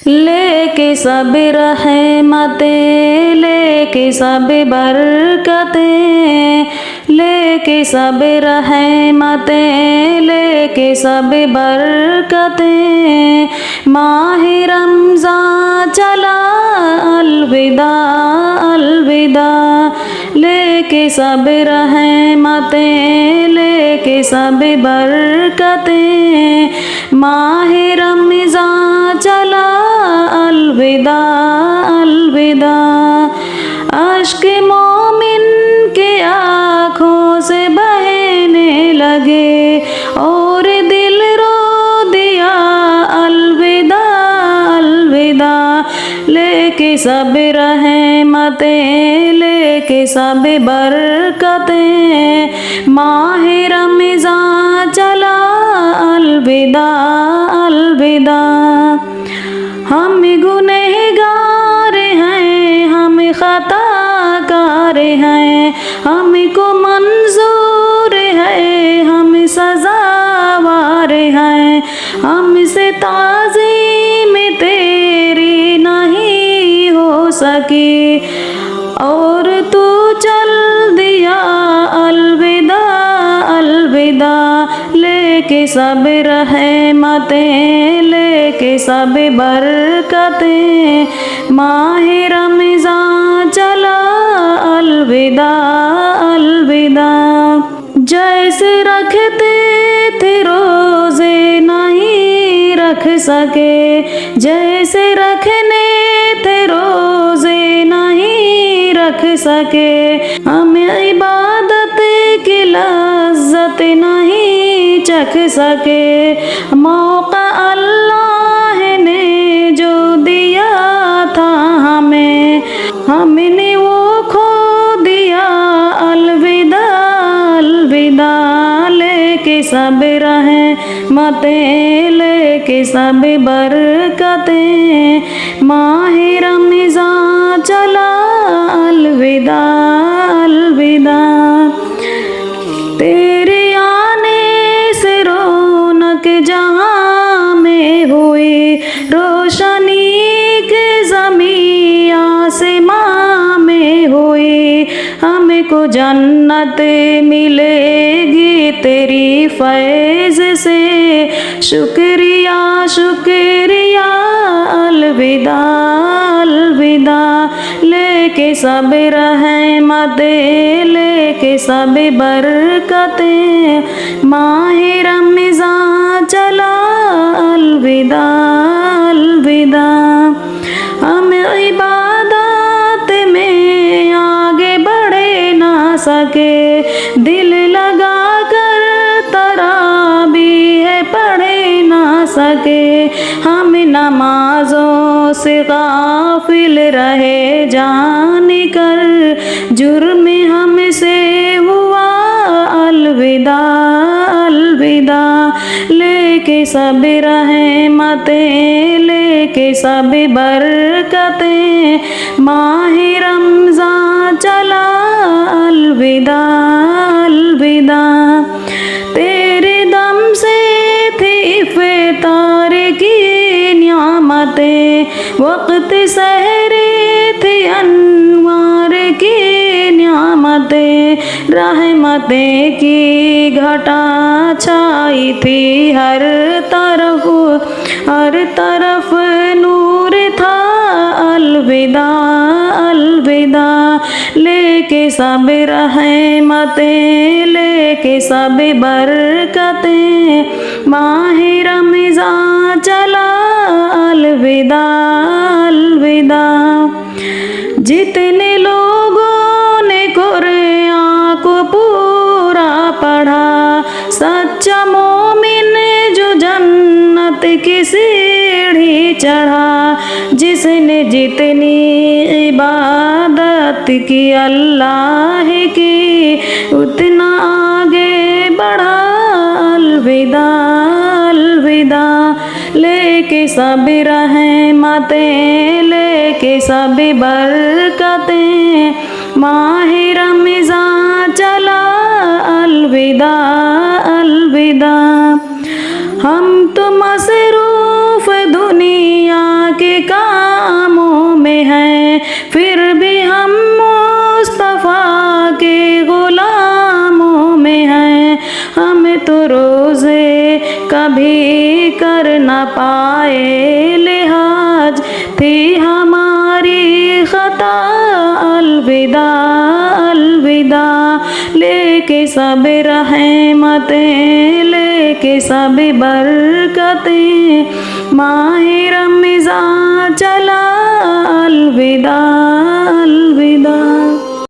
लेके सब रहमतें, लेके सब बरकतें, लेके सब रहमतें, लेके सब बरकतें, माह रमज़ान चला अलविदा अलविदा, लेके सब रहमतें, लेके सब बरकतें, माह रमज़ान चला अलविदा अलविदा। अश्क मोमिन के आँखों से बहने लगे और दिल रो दिया अलविदा अलविदा, लेके सब रहमतें, लेके सब बरकतें, माह रमज़ान चला अलविदा अलविदा। हम गुनहगार हैं, हम खताकार हैं, हमको मंजूर है, हम सजावार हैं, हमसे ताज़ीम तेरी नहीं हो सकी और तू चल दिया अलविदा अलविदा, लेके सब रहमतें, लेके सब बरकतें, माह रमज़ान चला अलविदा अलविदा। जैसे रखते थे रोज़े नहीं रख सके, जैसे रखने थे रोज़े नहीं रख सके, हमें इबादत की लज़्ज़त नहीं चख सके, मौका अल्लाह ने जो दिया था हमें, हमने वो खो दिया अलविदा अलविदा, लेके सब रहमतें, लेके सब बरकतें, माह रमज़ान चला अलविदा अलविदा। तेरे आने से रौनक जहाँ में हुई, रोशनी के ज़मीं आसमां में हुई, हमको जन्नत मिलेगी तेरी फैज़ से, शुक्रिया शुक्रिया अलविदा अलविदा, लेके सब रहमतें, लेके सब बरकतें, माह रमज़ान चला अलविदा अलविदा। हम इबादत में आगे बढ़े ना सके, दिल लगा कर तराबीह पढ़े ना सके, हम नमाज़ों से गाफिल रहे जान कर, जुर्म हमसे हुआ अलविदा अलविदा, लेके सब रहमतें, लेके सब बरकतें, माह रमज़ान चला अलविदा अलविदा। तेरे दम से थी इफ़्तार की नियामतें, वक्त सहरे थी अनवार की नियामतें, रहमतें की घटा छाई थी हर तरफ नूर था अलविदा अलविदा, लेके सब रहमतें, लेके सब बरकतें, माह रमज़ान चला अलविदा अलविदा। जितने लोगों ने कुरान को पूरा पढ़ा, सच्चा मोमिन जो जन्नत की सीढ़ी चढ़ा, जिसने जितनी इबादत की अल्लाह की, उतना आगे बढ़ा अलविदा अलविदा, लेके सब रहमतें, लेके सब बरकतें, माह रमज़ान चला अलविदा अलविदा। हम तो मसरूफ़ दुनिया के کبھی کر نہ پائے لحاظ تھی ہماری خطا الوداع الوداع لے کے سب رحمتیں لے کے سب برکتیں ماہ رمضان چلا الوداع الوداع